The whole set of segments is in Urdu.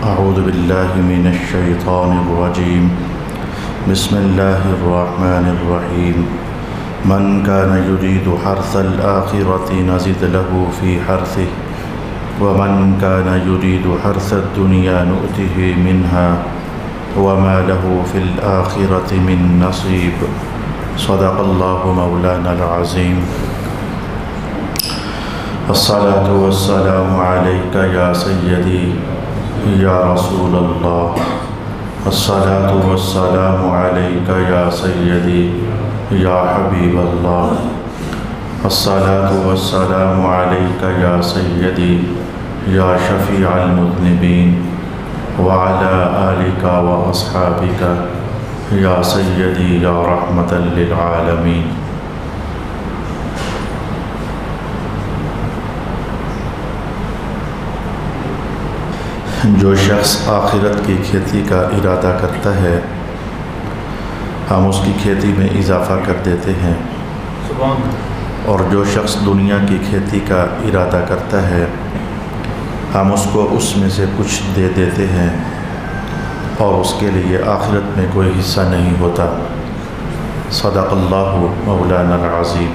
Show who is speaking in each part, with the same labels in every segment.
Speaker 1: أعوذ بالله من الشيطان الرجيم بسم الله الرحمن الرحيم من كان يريد حرث الآخرة نزد له في حرثه ومن كان يريد حرث الدنيا نؤته منها وما له في الآخرة من نصيب صدق الله مولانا العظيم الصلاة والسلام عليك يا سيدي یا رسول اللہ الصلاة والسلام علیک یا سیدی یا حبیب اللہ الصلاة والسلام علیک یا سیدی یا شفیع المذنبین وعلى آلک واصحابک یا سیدی یا رحمة للعالمین۔ جو شخص آخرت کی کھیتی کا ارادہ کرتا ہے ہم اس کی کھیتی میں اضافہ کر دیتے ہیں، اور جو شخص دنیا کی کھیتی کا ارادہ کرتا ہے ہم اس کو اس میں سے کچھ دے دیتے ہیں اور اس کے لیے آخرت میں کوئی حصہ نہیں ہوتا۔ صدق اللہ مولانا العظیم۔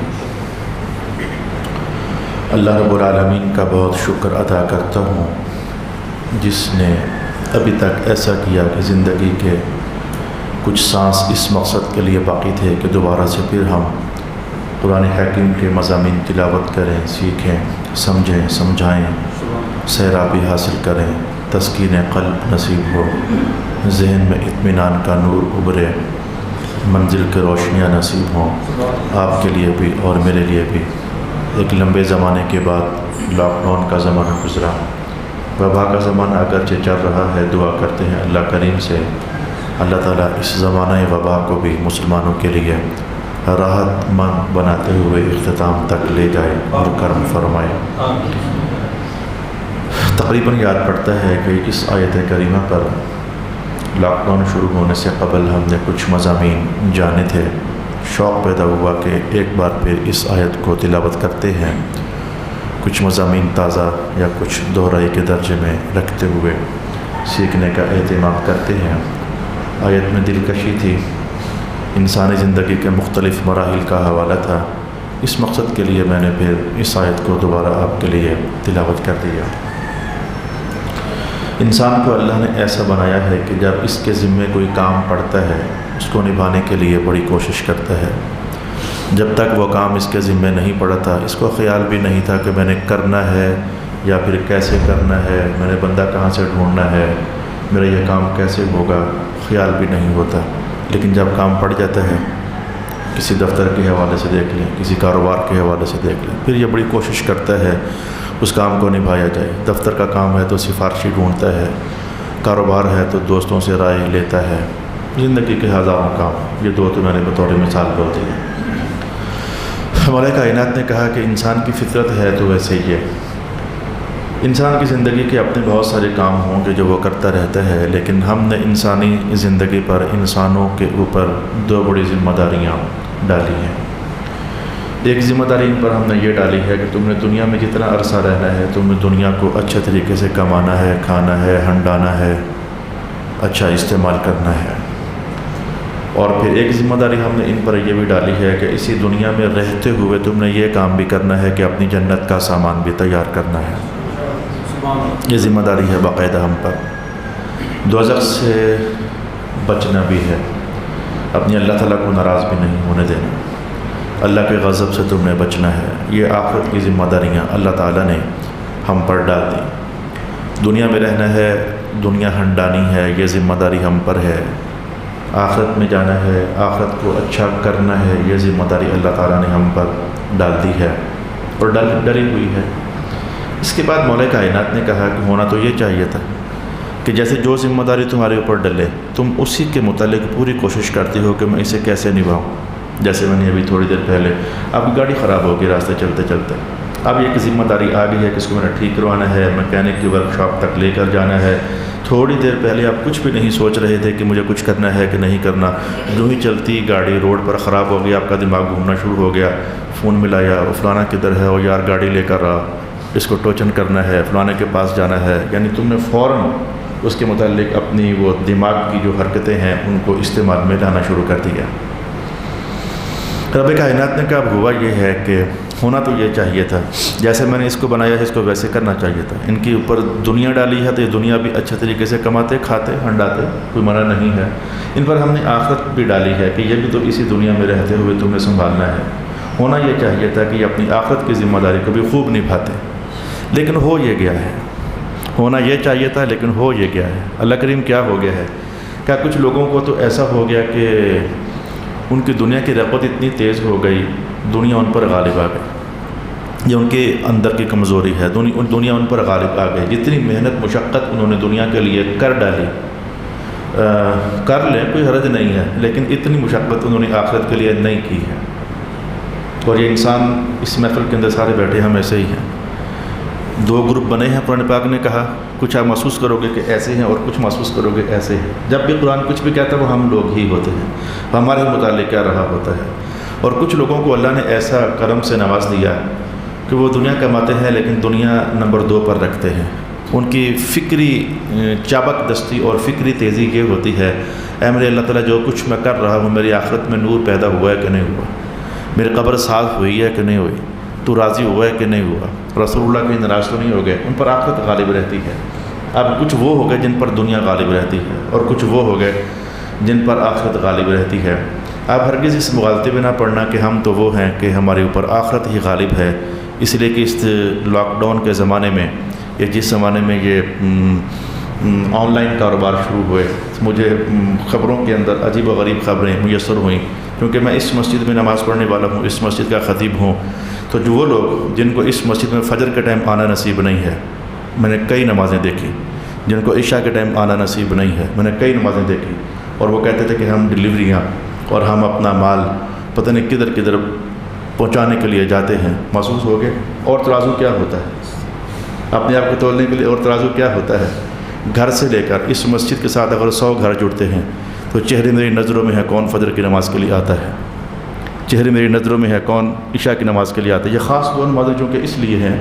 Speaker 1: اللہ رب العالمین کا بہت شکر ادا کرتا ہوں جس نے ابھی تک ایسا کیا کہ زندگی کے کچھ سانس اس مقصد کے لیے باقی تھے کہ دوبارہ سے پھر ہم قرآن حکیم کے مضامین تلاوت کریں، سیکھیں، سمجھیں، سمجھائیں، سیرابی حاصل کریں، تسکین قلب نصیب ہو، ذہن میں اطمینان کا نور ابھرے، منزل کے روشنیاں نصیب ہوں آپ کے لیے بھی اور میرے لیے بھی۔ ایک لمبے زمانے کے بعد لاک ڈاؤن کا زمانہ گزرا، وبا کا زمانہ اگرچہ چل رہا ہے، دعا کرتے ہیں اللہ کریم سے اللہ تعالیٰ اس زمانہ وبا کو بھی مسلمانوں کے لیے راحت مند بناتے ہوئے اختتام تک لے جائے اور کرم فرمائے۔ تقریباً یاد پڑتا ہے کہ اس آیت کریمہ پر لاک ڈاؤن شروع ہونے سے قبل ہم نے کچھ مضامین جانے تھے، شوق پیدا ہوا کہ ایک بار پھر اس آیت کو تلاوت کرتے ہیں، کچھ مضامین تازہ یا کچھ دوہرائی کے درجے میں رکھتے ہوئے سیکھنے کا اہتمام کرتے ہیں۔ آیت میں دلکشی تھی، انسانی زندگی کے مختلف مراحل کا حوالہ تھا، اس مقصد کے لیے میں نے پھر اس آیت کو دوبارہ آپ کے لیے تلاوت کر دیا۔ انسان کو اللہ نے ایسا بنایا ہے کہ جب اس کے ذمے کوئی کام پڑتا ہے اس کو نبھانے کے لیے بڑی کوشش کرتا ہے۔ جب تک وہ کام اس کے ذمے نہیں پڑا تھا اس کو خیال بھی نہیں تھا کہ میں نے کرنا ہے یا پھر کیسے کرنا ہے، میں نے بندہ کہاں سے ڈھونڈنا ہے، میرا یہ کام کیسے ہوگا، خیال بھی نہیں ہوتا۔ لیکن جب کام پڑ جاتا ہے، کسی دفتر کے حوالے سے دیکھ لیں، کسی کاروبار کے حوالے سے دیکھ لیں، پھر یہ بڑی کوشش کرتا ہے اس کام کو نبھایا جائے۔ دفتر کا کام ہے تو سفارشی ڈھونڈتا ہے، کاروبار ہے تو دوستوں سے رائے لیتا ہے، زندگی کے ہزاروں کام، یہ دو تو میں نے بطور مثال بول دی۔ ہمارے کائنات نے کہا کہ انسان کی فطرت ہے تو ویسے ہی ہے، انسان کی زندگی کے اپنے بہت سارے کام ہوں گے جو وہ کرتا رہتا ہے، لیکن ہم نے انسانی زندگی پر، انسانوں کے اوپر دو بڑی ذمہ داریاں ڈالی ہیں۔ ایک ذمہ داری ان پر ہم نے یہ ڈالی ہے کہ تم نے دنیا میں جتنا عرصہ رہنا ہے تم نے دنیا کو اچھے طریقے سے کمانا ہے، کھانا ہے، ہنڈانا ہے، اچھا استعمال کرنا ہے۔ اور پھر ایک ذمہ داری ہم نے ان پر یہ بھی ڈالی ہے کہ اسی دنیا میں رہتے ہوئے تم نے یہ کام بھی کرنا ہے کہ اپنی جنت کا سامان بھی تیار کرنا ہے۔ یہ ذمہ داری ہے باقاعدہ ہم پر۔ دوزخ سے بچنا بھی ہے، اپنی اللہ تعالیٰ کو ناراض بھی نہیں ہونے دینا، اللہ کے غضب سے تم نے بچنا ہے۔ یہ آخرت کی ذمہ داریاں اللہ تعالیٰ نے ہم پر ڈال دی۔ دنیا میں رہنا ہے، دنیا ہنڈانی ہے، یہ ذمہ داری ہم پر ہے۔ آخرت میں جانا ہے، آخرت کو اچھا کرنا ہے، یہ ذمہ داری اللہ تعالیٰ نے ہم پر ڈال دی ہے اور ڈلی ہوئی ہے۔ اس کے بعد مولا کائنات نے کہا کہ ہونا تو یہ چاہیے تھا کہ جیسے جو ذمہ داری تمہارے اوپر ڈلے تم اسی کے متعلق پوری کوشش کرتی ہو کہ میں اسے کیسے نبھاؤں۔ جیسے میں نے ابھی تھوڑی دیر پہلے آپ کی گاڑی خراب ہوگی راستے چلتے چلتے، اب ایک ذمہ داری آ گئی ہے کہ اس کو میں نے ٹھیک کروانا ہے، میکینک کی ورک شاپ تک لے کر جانا ہے۔ تھوڑی دیر پہلے آپ کچھ بھی نہیں سوچ رہے تھے کہ مجھے کچھ کرنا ہے کہ نہیں کرنا، جو ہی چلتی گاڑی روڈ پر خراب ہو گئی آپ کا دماغ گھومنا شروع ہو گیا، فون ملایا، فلانا کدھر ہے، وہ یار گاڑی لے کر رہا، اس کو ٹوچن کرنا ہے، فلانے کے پاس جانا ہے، یعنی تم نے فوراً اس کے متعلق اپنی وہ دماغ کی جو حرکتیں ہیں ان کو استعمال میں لانا شروع کر دیا۔ رب کائنات نے کہا اب ہوا یہ ہے کہ ہونا تو یہ چاہیے تھا، جیسے میں نے اس کو بنایا ہے اس کو ویسے کرنا چاہیے تھا۔ ان کے اوپر دنیا ڈالی ہے تو یہ دنیا بھی اچھے طریقے سے کماتے، کھاتے، ہنڈاتے، کوئی منع نہیں ہے۔ ان پر ہم نے آخرت بھی ڈالی ہے کہ یہ بھی تو اسی دنیا میں رہتے ہوئے تمہیں سنبھالنا ہے۔ ہونا یہ چاہیے تھا کہ یہ اپنی آخرت کی ذمہ داری کو بھی خوب نبھاتے، لیکن ہو یہ گیا ہے۔ ہونا یہ چاہیے تھا لیکن ہو یہ گیا ہے۔ اللہ کریم کیا ہو گیا ہے؟ کیا کچھ لوگوں کو تو ایسا ہو گیا کہ ان کی دنیا کی رغبت اتنی تیز ہو گئی، دنیا ان پر غالب آ گئی۔ یہ ان کے اندر کی کمزوری ہے، دنیا ان پر غالب آ گئی۔ جتنی محنت مشقت انہوں نے دنیا کے لیے کر ڈالی، کر لیں کوئی حرج نہیں ہے، لیکن اتنی مشقت انہوں نے آخرت کے لیے نہیں کی ہے۔ اور یہ انسان اس محفل کے اندر سارے بیٹھے ہم ایسے ہی ہیں۔ دو گروپ بنے ہیں، قرآن پاک نے کہا کچھ آپ محسوس کرو گے کہ ایسے ہیں اور کچھ محسوس کرو گے ایسے ہیں۔ جب بھی قرآن کچھ بھی کہتا ہے وہ ہم لوگ ہی ہوتے ہیں، ہمارے متعلق کیا رہا ہوتا ہے۔ اور کچھ لوگوں کو اللہ نے ایسا کرم سے نواز دیا کہ وہ دنیا کماتے ہیں لیکن دنیا نمبر 2 پر رکھتے ہیں۔ ان کی فکری چابک دستی اور فکری تیزی یہ ہوتی ہے، اے میرے اللہ تعالیٰ جو کچھ میں کر رہا ہوں میری آخرت میں نور پیدا ہوا ہے کہ نہیں ہوا، میری قبر صاف ہوئی ہے کہ نہیں ہوئی، تو راضی ہوا ہے کہ نہیں ہوا، رسول اللہ کہیں ناراض تو نہیں ہو گئے۔ ان پر آخرت غالب رہتی ہے۔ اب کچھ وہ ہو گئے جن پر دنیا غالب رہتی ہے اور کچھ وہ ہو گئے جن پر آخرت غالب رہتی ہے۔ آپ ہرگز اس مغالطے میں نہ پڑنا کہ ہم تو وہ ہیں کہ ہمارے اوپر آخرت ہی غالب ہے، اس لیے کہ اس لاک ڈاؤن کے زمانے میں یا جس زمانے میں یہ آن لائن کاروبار شروع ہوئے، مجھے خبروں کے اندر عجیب و غریب خبریں میسر ہوئیں، کیونکہ میں اس مسجد میں نماز پڑھنے والا ہوں، اس مسجد کا خطیب ہوں۔ تو جو وہ لوگ جن کو اس مسجد میں فجر کے ٹائم آنا نصیب نہیں ہے، میں نے کئی نمازیں دیکھی، جن کو عشاء کے ٹائم آنا نصیب نہیں ہے، میں نے کئی نمازیں دیکھی، اور وہ کہتے تھے کہ ہم ڈلیوریاں اور ہم اپنا مال پتہ نہیں کدھر کدھر پہنچانے کے لیے جاتے ہیں۔ محسوس ہو گئے۔ اور ترازو کیا ہوتا ہے اپنے آپ کو تولنے کے لیے، اور ترازو کیا ہوتا ہے؟ گھر سے لے کر اس مسجد کے ساتھ اگر 100 گھر جڑتے ہیں تو چہرے میری نظروں میں ہے کون فجر کی نماز کے لیے آتا ہے، چہرے میری نظروں میں ہے کون عشاء کی نماز کے لیے آتا ہے۔ یہ خاص دو نمازیں جو کہ اس لیے ہیں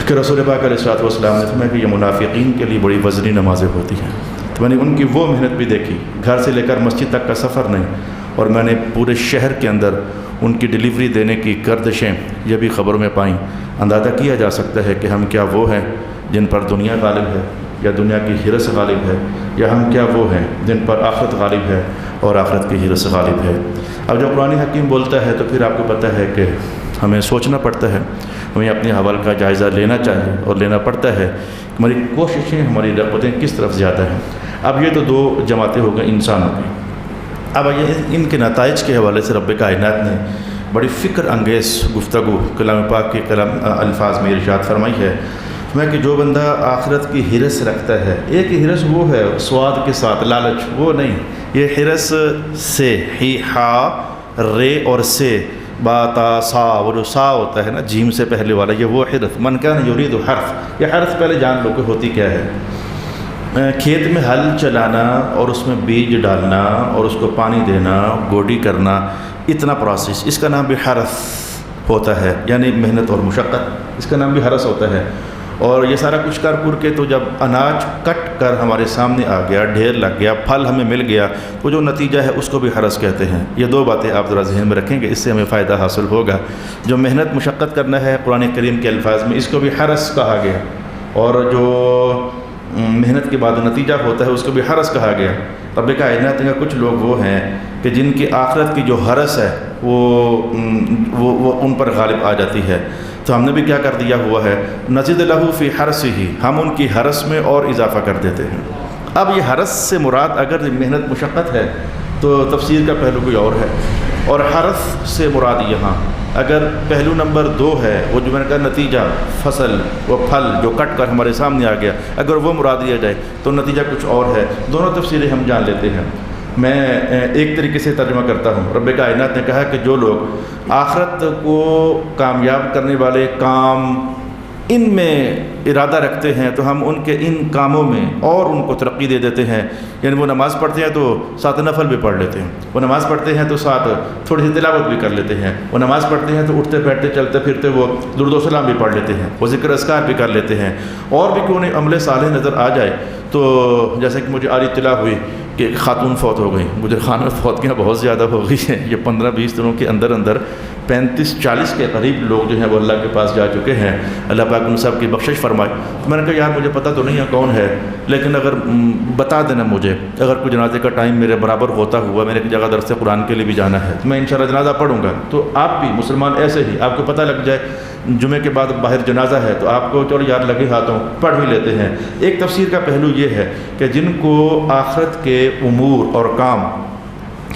Speaker 1: کہ رسول پاک علیہ الصلوۃ والسلام نے فرمایا کہ یہ منافقین کے لیے بڑی وزنی نمازیں ہوتی ہیں۔ تو میں نے ان کی وہ محنت بھی دیکھی، گھر سے لے کر مسجد تک کا سفر نہیں، اور میں نے پورے شہر کے اندر ان کی ڈلیوری دینے کی گردشیں یہ بھی خبروں میں پائیں۔ اندازہ کیا جا سکتا ہے کہ ہم کیا وہ ہیں جن پر دنیا غالب ہے یا دنیا کی حرص غالب ہے، یا ہم کیا وہ ہیں جن پر آخرت غالب ہے اور آخرت کی حرص غالب ہے۔ اب جب قرآن حکیم بولتا ہے تو پھر آپ کو پتہ ہے کہ ہمیں سوچنا پڑتا ہے، ہمیں اپنے حوال کا جائزہ لینا چاہیے اور لینا پڑتا ہے کہ ہماری کوششیں، ہماری رغبتیں کس طرف زیادہ ہیں۔ اب یہ تو 2 جماعتیں ہو گئیں انسانوں کی۔ اب ان کے نتائج کے حوالے سے رب کائنات نے بڑی فکر انگیز گفتگو کلام پاک کے الفاظ میں ارشاد فرمائی ہے کہ جو بندہ آخرت کی حرص رکھتا ہے، ایک ہی حرص وہ ہے سواد کے ساتھ، لالچ وہ نہیں، یہ حرص سے ہی ہا رے اور سے با تا سا، وہ جو سا ہوتا ہے نا جیم سے پہلے والا، یہ وہ حرص من کان یرید حرث۔ یہ حرث پہلے جان لو کہ ہوتی کیا ہے۔ کھیت میں ہل چلانا اور اس میں بیج ڈالنا اور اس کو پانی دینا، گوڈی کرنا، اتنا پروسیس، اس کا نام بھی حرث ہوتا ہے، یعنی محنت اور مشقت، اس کا نام بھی حرث ہوتا ہے۔ اور یہ سارا کچھ کر کے تو جب اناج کٹ کر ہمارے سامنے آ گیا، ڈھیر لگ گیا، پھل ہمیں مل گیا، تو جو نتیجہ ہے اس کو بھی حرث کہتے ہیں۔ یہ 2 باتیں آپ ذرا ذہن میں رکھیں گے، اس سے ہمیں فائدہ حاصل ہوگا۔ جو محنت مشقت کرنا ہے قرآن کریم کے الفاظ میں اس کو بھی حرث کہا گیا، اور جو محنت کے بعد نتیجہ ہوتا ہے اس کو بھی حرث کہا گیا۔ رب کائنات کا کچھ لوگ وہ ہیں کہ جن کی آخرت کی جو حرث ہے وہ ان پر غالب آ جاتی ہے۔ تو ہم نے بھی کیا کر دیا ہوا ہے، نزد لہو فی حرثہ، ہم ان کی حرث میں اور اضافہ کر دیتے ہیں۔ اب یہ حرث سے مراد اگر محنت مشقت ہے تو تفسیر کا پہلو کوئی اور ہے، اور حرث سے مراد یہاں اگر پہلو نمبر 2 ہے، وہ جو میں نے کہا نتیجہ، فصل، وہ پھل جو کٹ کر ہمارے سامنے آ گیا، اگر وہ مراد لیا جائے تو نتیجہ کچھ اور ہے۔ دونوں تفسیریں ہم جان لیتے ہیں۔ میں ایک طریقے سے ترجمہ کرتا ہوں۔ رب کائنات نے کہا کہ جو لوگ آخرت کو کامیاب کرنے والے کام ان میں ارادہ رکھتے ہیں تو ہم ان کے ان کاموں میں اور ان کو ترقی دے دیتے ہیں. یعنی وہ نماز پڑھتے ہیں تو ساتھ نفل بھی پڑھ لیتے ہیں، وہ نماز پڑھتے ہیں تو ساتھ تھوڑی سی تلاوت بھی کر لیتے ہیں، وہ نماز پڑھتے ہیں تو اٹھتے بیٹھتے چلتے پھرتے وہ درود و سلام بھی پڑھ لیتے ہیں، وہ ذکر اذکار بھی کر لیتے ہیں. اور بھی کوئی انہیں عمل صالح نظر آ جائے تو جیسے کہ مجھے آج اطلاع ہوئی کہ ایک خاتون فوت ہو گئی، گجر خانہ فوتیاں بہت زیادہ ہو گئی ہیں، یہ 15-20 دنوں کے اندر 35-40 کے قریب لوگ جو ہیں وہ اللہ کے پاس جا چکے ہیں. اللہ پاک ان سب کی بخشش فرمائے. تو میں نے کہا یار مجھے پتہ تو نہیں ہے کون ہے، لیکن اگر بتا دینا مجھے، اگر کوئی جنازے کا ٹائم میرے برابر ہوتا ہوا، میرے ایک جگہ درس قرآن کے لیے بھی جانا ہے تو میں انشاءاللہ جنازہ پڑھوں گا. تو آپ بھی مسلمان ایسے ہی آپ کو پتہ لگ جائے جمعے کے بعد باہر جنازہ ہے تو آپ کو چلو یار لگے ہاتھوں پڑھ بھی لیتے ہیں. ایک تفسیر کا پہلو یہ ہے کہ جن کو آخرت کے امور اور کام،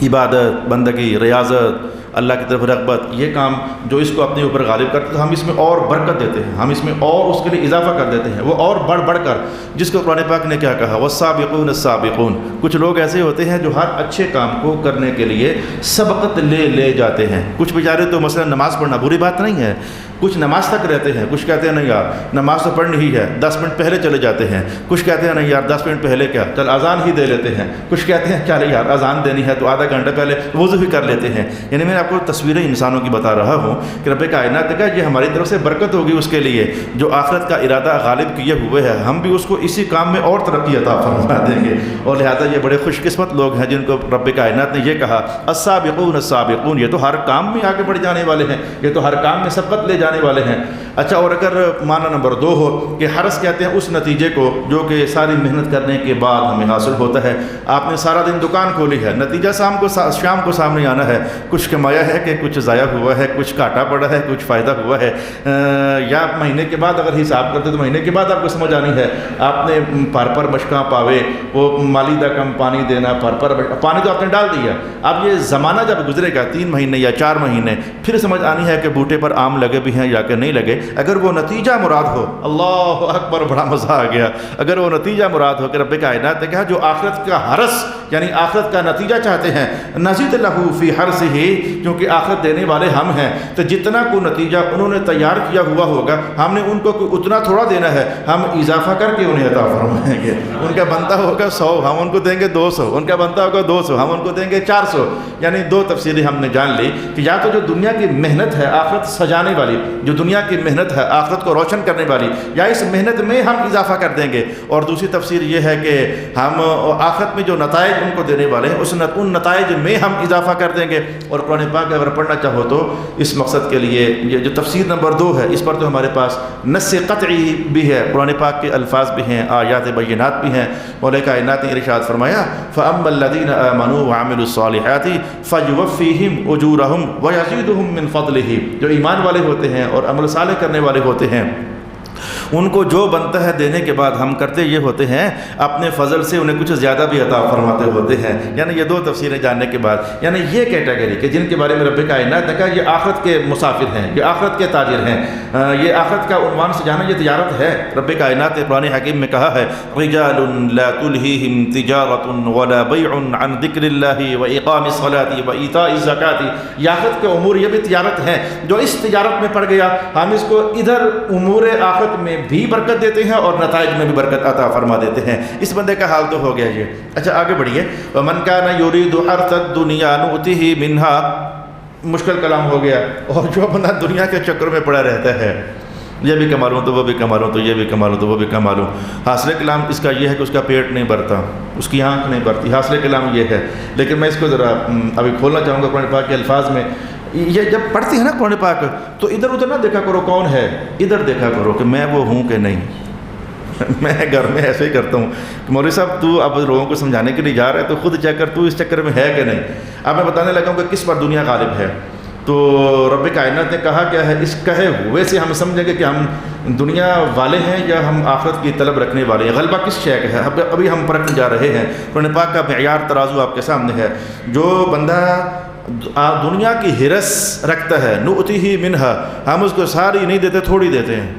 Speaker 1: عبادت، بندگی، ریاضت، اللہ کی طرف رغبت، یہ کام جو اس کو اپنے اوپر غالب کرتے تو ہم اس میں اور برکت دیتے ہیں، ہم اس میں اور اس کے لیے اضافہ کر دیتے ہیں، وہ اور بڑھ بڑھ کر، جس کو قرآن پاک نے کیا کہا والسابقون السابقون. کچھ لوگ ایسے ہوتے ہیں جو ہر اچھے کام کو کرنے کے لیے سبقت لے جاتے ہیں. کچھ بیچارے تو مثلا نماز پڑھنا بری بات نہیں ہے، کچھ نماز تک رہتے ہیں، کچھ کہتے ہیں نہیں یار نماز تو پڑھنی ہی ہے، 10 منٹ پہلے چلے جاتے ہیں، کچھ کہتے ہیں نہیں یار 10 منٹ پہلے کیا، چل اذان ہی دے لیتے ہیں، کچھ کہتے ہیں چل یار اذان دینی ہے تو آدھا گھنٹہ پہلے وضو ہی کر لیتے ہیں. یعنی میں آپ کو تصویریں انسانوں کی بتا رہا ہوں کہ رب کائنات نے کہا یہ ہماری طرف سے برکت ہوگی اس کے لیے جو آخرت کا ارادہ غالب کیے ہوئے ہے، ہم بھی اس کو اسی کام میں اور ترقی عطا فرما دیں گے. اور لہٰذا یہ بڑے خوش قسمت لوگ ہیں جن کو رب کائنات نے یہ کہا السابقون السابقون، یہ تو ہر کام میں آگے بڑھ جانے والے ہیں، یہ تو ہر کام میں سبقت لے جانے والے ہیں. اچھا، اور اگر معنی نمبر 2 ہو کہ حرص کہتے ہیں اس نتیجے کو جو کہ ساری محنت کرنے کے بعد ہمیں حاصل ہوتا ہے. آپ نے سارا دن دکان کھولی ہے، نتیجہ شام کو سامنے آنا ہے، کچھ کمایا ہے کہ کچھ ضائع ہوا ہے، کچھ گھاٹا پڑا ہے، کچھ فائدہ ہوا ہے، یا مہینے کے بعد اگر حساب کرتے تو مہینے کے بعد آپ کو سمجھ آنی ہے. آپ نے پر مشکاں پاوے، وہ مالی دا کم پانی دینا، پر پانی تو آپ نے ڈال دیا. اب یہ زمانہ جب گزرے گا 3 مہینے یا 4 مہینے، پھر سمجھ آنی ہے کہ بوٹے پر آم لگے بھی ہیں یا کہ نہیں لگے. اگر وہ نتیجہ مراد ہو، اللہ اکبر، بڑا مزہ آ گیا. اگر وہ نتیجہ مراد ہو کہ رب کائنات نے کہا جو آخرت کا حرص یعنی آخرت کا نتیجہ چاہتے ہیں، نزید لہ فی حرصہ، کیونکہ آخرت دینے والے ہم ہیں تو جتنا کو نتیجہ انہوں نے تیار کیا ہوا ہوگا ہم نے ان کو اتنا تھوڑا دینا ہے، ہم اضافہ کر کے انہیں عطا فرمائیں گے. ان کا بنتا ہوگا 100، ہم ان کو دیں گے 200، ان کا بنتا ہوگا 200، ہم ان کو دیں گے 400. یعنی 2 تفسیریں ہم نے جان لی کہ یا تو جو دنیا کی محنت ہے آخرت سجانے والی، جو دنیا کی محنت ہے آخرت کو روشن کرنے والی، یا اس محنت میں ہم اضافہ کر دیں گے. اور دوسری تفسیر یہ ہے کہ ہم آخرت میں جو نتائج ان کو دینے والے ہیں ان نتائج میں ہم اضافہ کر دیں گے. اور قرآن پاک اگر پڑھنا چاہو تو اس مقصد کے لیے یہ جو تفسیر نمبر 2 ہے اس پر تو ہمارے پاس نص قطعی بھی ہے، قرآن پاک کے الفاظ بھی ہیں، آیات بینات بھی ہیں. مولا کائنات نے ارشاد فرمایا فَأَمَّا الَّذِينَ آمَنُوا وَعَمِلُوا الصَّالِحَاتِ فَيُوَفِّيهِمْ أُجُورَهُمْ وَيَزِيدُهُمْ مِنْ فَضْلِهِ. جو ایمان والے ہوتے ہیں اور عمل صالح کرنے والے ہوتے ہیں ان کو جو بنتا ہے دینے کے بعد ہم کرتے یہ ہوتے ہیں اپنے فضل سے انہیں کچھ زیادہ بھی عطا فرماتے ہوتے ہیں. یعنی یہ 2 تفسیریں جاننے کے بعد یعنی یہ کیٹیگری کہ جن کے بارے میں رب کائنات نے کہا یہ آخرت کے مسافر ہیں، یہ آخرت کے تاجر ہیں، یہ آخرت کا عنوان سے جانا یہ تجارت ہے. رب کائنات نے قرآن حکیم میں کہا ہے رجال لا تلہیہم تجارت ولا بیع عن ذکر اللہ واقام الصلاۃ وایتاء الزکاۃ. یہ آخرت کے امور یہ بھی تجارت ہیں، جو اس تجارت میں پڑ گیا ہم اس کو ادھر امور آخرت میں بھی برکت دیتے ہیں اور نتائج میں بھی برکت عطا فرما دیتے ہیں. اس بندے کا حال تو ہو گیا یہ. اچھا آگے بڑھیے. وَمَنْ كَانَ يُرِيدُ حَرْثَ الدُّنْيَا نُؤْتِهِ مِنْهَا. مشکل کلام ہو گیا. اور جو بندہ دنیا کے چکر میں پڑا رہتا ہے، یہ بھی کما لوں تو وہ بھی کما لوں تو یہ بھی کما لوں تو وہ بھی کما لوں. حاصل کلام اس کا یہ ہے کہ اس کا پیٹ نہیں بھرتا، اس کی آنکھ نہیں بھرتی. حاصل کلام یہ ہے. لیکن میں اس کو ذرا ابھی کھولنا چاہوں گا قرآن پاک کے الفاظ میں. یہ جب پڑھتے ہیں نا قرآن پاک تو ادھر ادھر نہ دیکھا کرو کون ہے، ادھر دیکھا کرو کہ میں وہ ہوں کہ نہیں. میں گھر میں ایسے ہی کرتا ہوں کہ مولوی صاحب تو اب لوگوں کو سمجھانے کے لیے جا رہا ہے تو خود چیک کر تو اس چکر میں ہے کہ نہیں. اب میں بتانے لگا ہوں کہ کس پر دنیا غالب ہے. تو رب کائنات نے کہا کیا ہے، اس کہے ہوئے سے ہم سمجھیں گے کہ ہم دنیا والے ہیں یا ہم آخرت کی طلب رکھنے والے ہیں. غلبہ کس شے کا ہے ابھی ہم پرکھنے جا رہے ہیں. قرآن پاک کا معیار ترازو آپ کے سامنے ہے. جو بندہ دنیا کی ہرس رکھتا ہے نؤتیہ منہا، ہم اس کو ساری نہیں دیتے، تھوڑی دیتے ہیں.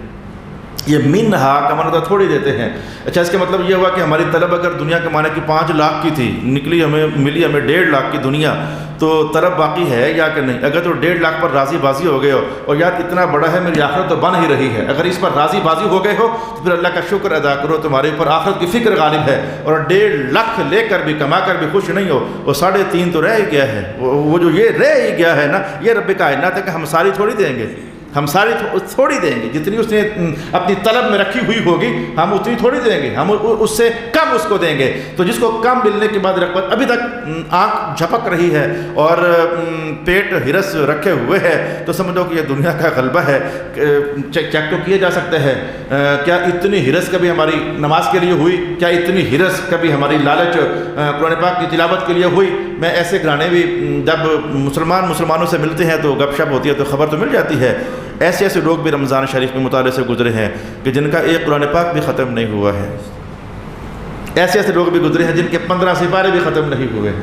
Speaker 1: یہ منہا کا معنی ہوتا تھوڑی دیتے ہیں. اچھا اس کا مطلب یہ ہوا کہ ہماری طلب اگر دنیا کے معنی کی 5 لاکھ کی تھی، نکلی ملی ہمیں 1.5 لاکھ کی دنیا، تو طلب باقی ہے یا کہ نہیں؟ اگر تو 1.5 لاکھ پر راضی بازی ہو گئے ہو اور یار اتنا بڑا ہے میری آخرت تو بن ہی رہی ہے، اگر اس پر راضی بازی ہو گئے ہو تو پھر اللہ کا شکر ادا کرو، تمہارے اوپر آخرت کی فکر غالب ہے. اور 1.5 لاکھ لے کر بھی کما کر بھی خوش نہیں ہو، وہ 3.5 تو رہ ہی گیا ہے. وہ جو یہ رہ ہی گیا ہے نا، یہ رب کائنات ہے کہ ہم ساری تھوڑی دیں گے، ہم ساری تھوڑی دیں گے. جتنی اس نے اپنی طلب میں رکھی ہوئی ہوگی ہم اتنی تھوڑی دیں گے، ہم اس سے کم اس کو دیں گے. تو جس کو کم ملنے کے بعد رغبت، ابھی تک آنکھ جھپک رہی ہے اور پیٹ ہرس رکھے ہوئے ہے، تو سمجھو کہ یہ دنیا کا غلبہ ہے. چیک تو کیا جا سکتا ہے کیا اتنی ہرس کبھی ہماری نماز کے لیے ہوئی؟ کیا اتنی ہرس کبھی ہماری لالچ قرآن پاک کی تلاوت کے لیے ہوئی؟ میں ایسے گانے بھی جب مسلمانوں سے ملتے ہیں تو گپ شپ ہوتی ہے تو خبر تو مل جاتی ہے. ایسے لوگ بھی رمضان شریف میں مطالعے سے گزرے ہیں کہ جن کا ایک قرآن پاک بھی ختم نہیں ہوا ہے. ایسے لوگ بھی گزرے ہیں جن کے 15 سپارے بھی ختم نہیں ہوئے ہیں.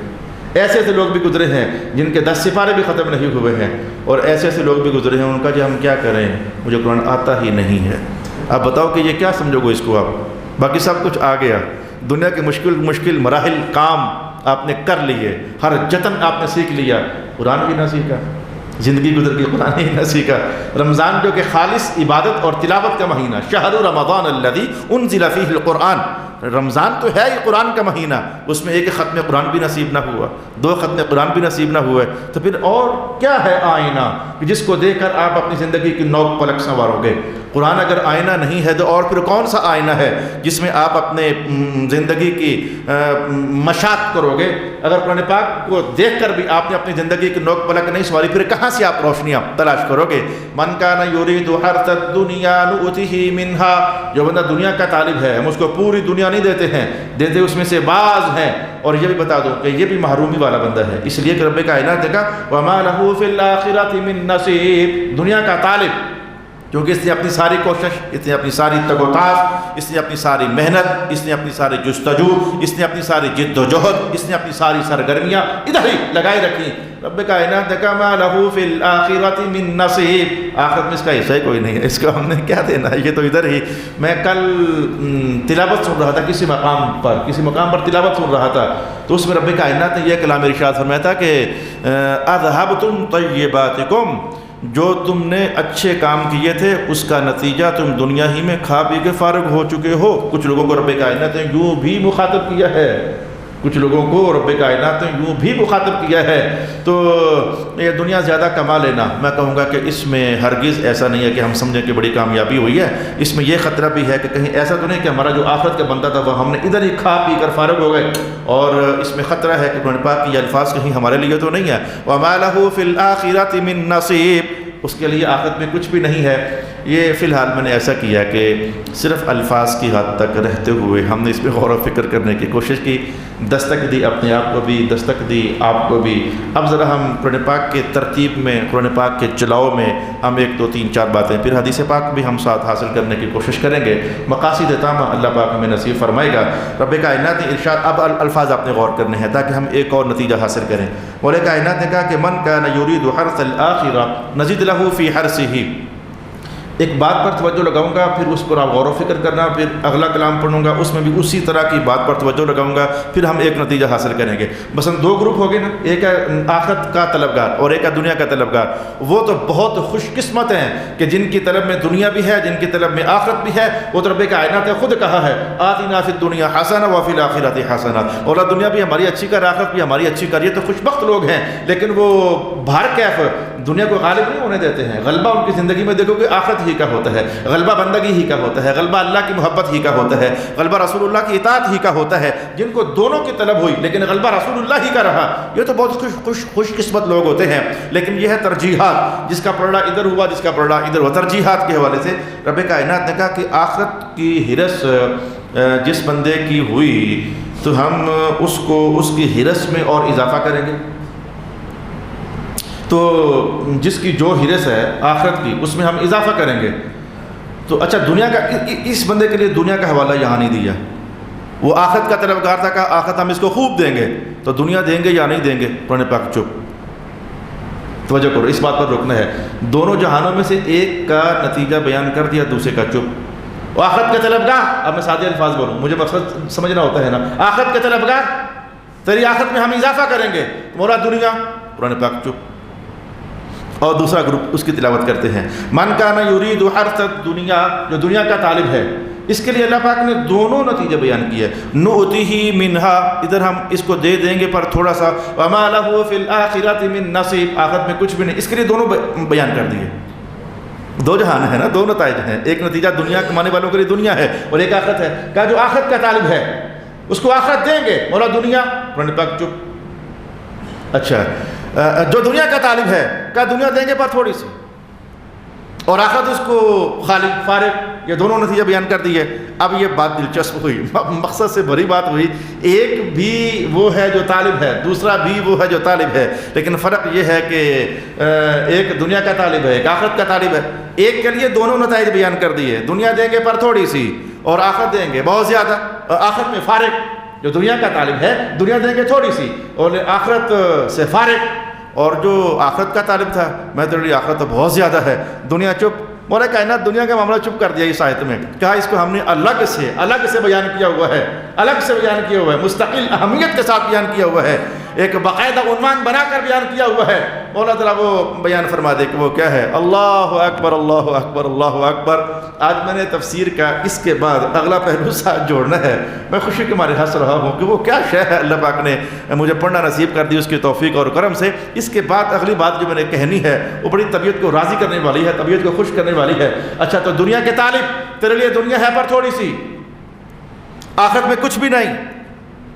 Speaker 1: ایسے لوگ بھی گزرے ہیں جن کے 10 سپارے بھی ختم نہیں ہوئے ہیں. اور ایسے لوگ بھی گزرے ہیں ان کا جو ہم کیا کریں، مجھے قرآن آتا ہی نہیں ہے. آپ بتاؤ کہ یہ کیا سمجھو گے اس کو آپ؟ باقی سب کچھ آ گیا، دنیا کے مشکل مراحل کام آپ نے کر لیے، ہر جتن آپ نے سیکھ لیا، قرآن بھی نہ سیکھا، زندگی گزر گئی قرآن ہی نہ سیکھا. رمضان جو کہ خالص عبادت اور تلاوت کا مہینہ، شہر رمضان الذی انزل فیہ القرآن، رمضان تو ہے یہ قرآن کا مہینہ، اس میں ایک ختم قرآن بھی نصیب نہ ہوا، 2 ختم قرآن بھی نصیب نہ ہوئے، تو پھر اور کیا ہے آئینہ کہ جس کو دیکھ کر آپ اپنی زندگی کی نوک پلک سنوارو گے؟ قرآن اگر آئینہ نہیں ہے تو اور پھر کون سا آئینہ ہے جس میں آپ اپنے زندگی کی مشاہد کرو گے؟ اگر قرآن پاک کو دیکھ کر بھی آپ نے اپنی زندگی کی نوک پلک نہیں سنواری، پھر کہاں سے آپ روشنیاں تلاش کرو گے؟ من کان یرید حرث الدنیا نؤتہ منہا، جو بندہ دنیا کا طالب ہے ہم اس کو پوری دنیا نہیں دیتے ہیں، دیتے اس میں سے بعض ہیں. اور یہ بھی بتا دوں کہ یہ بھی محرومی والا بندہ ہے، اس لیے کہ رب کائنات نے کہا وما لہ فی الآخرۃ من نصیب. دنیا کا طالب کیونکہ اس نے اپنی ساری کوشش، اس نے اپنی ساری تگ و تاز، اس نے اپنی ساری محنت، اس نے اپنی ساری جستجو، اس نے اپنی ساری جد و جہد، اس نے اپنی ساری سرگرمیاں ادھر ہی لگائی رکھی. رب کائنات نے کہا ما لہ فی الآخرۃ من نصیب، آخرت میں اس کا حصہ ہی کوئی نہیں ہے، اس کو ہم نے کیا دینا ہے، یہ تو ادھر ہی. میں کل تلاوت سن رہا تھا کسی مقام پر تلاوت سن رہا تھا، تو اس میں رب کائنات نے یہ کلام ارشاد فرمایا تھا کہ اذھبتم طیباتکم، جو تم نے اچھے کام کیے تھے اس کا نتیجہ تم دنیا ہی میں کھا پی کے فارغ ہو چکے ہو. کچھ لوگوں کو رب کائنات نے یوں بھی مخاطب کیا ہے، کچھ لوگوں کو رب کائنات نے یوں بھی مخاطب کیا ہے. تو یہ دنیا زیادہ کما لینا، میں کہوں گا کہ اس میں ہرگز ایسا نہیں ہے کہ ہم سمجھیں کہ بڑی کامیابی ہوئی ہے. اس میں یہ خطرہ بھی ہے کہ کہیں ایسا تو نہیں کہ ہمارا جو آخرت کا بندہ تھا وہ ہم نے ادھر ہی کھا پی کر فارغ ہو گئے. اور اس میں خطرہ ہے کہ قرآن پاک کی یہ الفاظ کہیں ہمارے لیے تو نہیں ہے وَمَا لَهُ فِي الْآخِرَةِ مِن نَصِيب، اس کے لیے آخرت میں کچھ بھی نہیں ہے. یہ فی الحال میں نے ایسا کیا کہ صرف الفاظ کی حد تک رہتے ہوئے ہم نے اس پہ غور و فکر کرنے کی کوشش کی، دستک دی اپنے آپ کو بھی، دستک دی آپ کو بھی. اب ذرا ہم قرآن پاک کے ترتیب میں، قرآن پاک کے چلاؤ میں ہم 1 2 3 4 باتیں، پھر حدیث پاک بھی ہم ساتھ حاصل کرنے کی کوشش کریں گے. مقاصد تامہ اللہ پاک ہمیں نصیب فرمائے گا. رب کائنات نے ارشاد، اب الفاظ آپ نے غور کرنے ہیں تاکہ ہم ایک اور نتیجہ حاصل کریں. مولا کائنات نے کہا کہ من کان یرید حرث الآخرہ نزد لہ فی حرثہ. ایک بات پر توجہ لگاؤں گا، پھر اس پر آپ غور و فکر کرنا، پھر اگلا کلام پڑھوں گا اس میں بھی اسی طرح کی بات پر توجہ لگاؤں گا، پھر ہم ایک نتیجہ حاصل کریں گے. مثلا 2 گروپ ہو گئے نا، ایک ہے آخرت کا طلبگار اور ایک ہے دنیا کا طلبگار. وہ تو بہت خوش قسمت ہیں کہ جن کی طلب میں دنیا بھی ہے، جن کی طلب میں آخرت بھی ہے. وہ تو رب کائنات نے خود کہا ہے آتنا فی الدنیا حسنہ وفی الآخرۃ حسنہ، اور دنیا بھی ہماری اچھی کر، آخرت بھی ہماری اچھی کر. یہ تو خوش بخت لوگ ہیں، لیکن وہ بھار کیف دنیا کو غالب نہیں ہونے دیتے ہیں. غلبہ ان کی زندگی میں دیکھو کہ آخرت ہی کا ہوتا ہے، غلبہ بندگی ہی کا ہوتا ہے، غلبہ اللہ کی محبت ہی کا ہوتا ہے، غلبہ رسول اللہ کی اطاعت ہی کا ہوتا ہے. جن کو دونوں کی طلب ہوئی لیکن غلبہ رسول اللہ ہی کا رہا، یہ تو بہت خوش قسمت لوگ ہوتے ہیں. لیکن یہ ہے ترجیحات، جس کا پلڑا ادھر ہوا، جس کا پلڑا ادھر ہوا. ترجیحات کے حوالے سے رب کائنات نے کہا کہ آخرت کی ہرس جس بندے کی ہوئی تو ہم اس کی ہرس میں اور اضافہ کریں گے. تو جس کی جو ہرس ہے آخرت کی اس میں ہم اضافہ کریں گے. تو اچھا دنیا کا، اس بندے کے لیے دنیا کا حوالہ یہاں نہیں دیا. وہ آخرت کا طلبگار تھا، کہا آخرت ہم اس کو خوب دیں گے. تو دنیا دیں گے یا نہیں دیں گے؟ قرآن پاک چپ. توجہ کرو، اس بات پر رکنا ہے. دونوں جہانوں میں سے ایک کا نتیجہ بیان کر دیا، دوسرے کا چپ. وہ آخرت کے طلبگار، اب میں سادے الفاظ بولوں، مجھے مقصد سمجھنا ہوتا ہے نا، آخرت کے طلبگار تیری آخرت میں ہم اضافہ کریں گے، مولا دنیا، قرآن پاک چپ۔ اور دوسرا گروپ اس کی تلاوت کرتے ہیں، من کان یرید حرث الدنیا، جو دنیا کا طالب ہے، اس کے لیے اللہ پاک نے دونوں نتیجے بیان کیے، نؤتیہ منہا، ادھر ہم اس کو دے دیں گے پر تھوڑا سا، وما لہ فی الآخرۃ من نصیب، آخرت میں کچھ بھی نہیں، اس کے لیے دونوں بیان کر دیے۔ دو جہان ہے نا، دو نتائج ہیں، ایک نتیجہ دنیا کمانے والوں کے لیے دنیا ہے اور ایک آخرت ہے، کہا جو آخرت کا طالب ہے اس کو آخرت دیں گے، مولا دنیا، قرآن پاک چپ۔ اچھا، جو دنیا کا طالب ہے کہا دنیا دیں گے پر تھوڑی سی، اور آخرت اس کو خالی فارغ، یہ دونوں نتیجہ بیان کر دیے۔ اب یہ بات دلچسپ ہوئی، مقصد سے بھری بات ہوئی، ایک بھی وہ ہے جو طالب ہے، دوسرا بھی وہ ہے جو طالب ہے، لیکن فرق یہ ہے کہ ایک دنیا کا طالب ہے، ایک آخرت کا طالب ہے، ایک کے لیے دونوں نتائج بیان کر دیے، دنیا دیں گے پر تھوڑی سی اور آخرت دیں گے بہت زیادہ، آخرت میں فارغ، جو دنیا کا طالب ہے دنیا دیں گے تھوڑی سی اور آخرت سے فارغ، اور جو آخرت کا طالب تھا میں تیرے لیے آخرت تو بہت زیادہ ہے، دنیا چپ۔ مولا کائنات دنیا کا معاملہ چپ کر دیا اس آیت میں، کہا اس کو ہم نے الگ سے بیان کیا ہوا ہے، الگ سے بیان کیا ہوا ہے، مستقل اہمیت کے ساتھ بیان کیا ہوا ہے، ایک باقاعدہ عنوان بنا کر بیان کیا ہوا ہے۔ مولا تعالیٰ وہ بیان فرما دے کہ وہ کیا ہے، اللہ اکبر اللہ اکبر اللہ اکبر۔ آج میں نے تفسیر کا اس کے بعد اگلا پہلو ساتھ جوڑنا ہے، میں خوشی کے مارے ہنس رہا ہوں کہ وہ کیا شے ہے اللہ پاک نے مجھے پڑھنا نصیب کر دی اس کی توفیق اور کرم سے۔ اس کے بعد اگلی بات جو میں نے کہنی ہے وہ بڑی طبیعت کو راضی کرنے والی ہے، طبیعت کو خوش کرنے والی ہے۔ اچھا، تو دنیا کے طالب تیرے لیے دنیا ہے پر تھوڑی سی، آخرت میں کچھ بھی نہیں،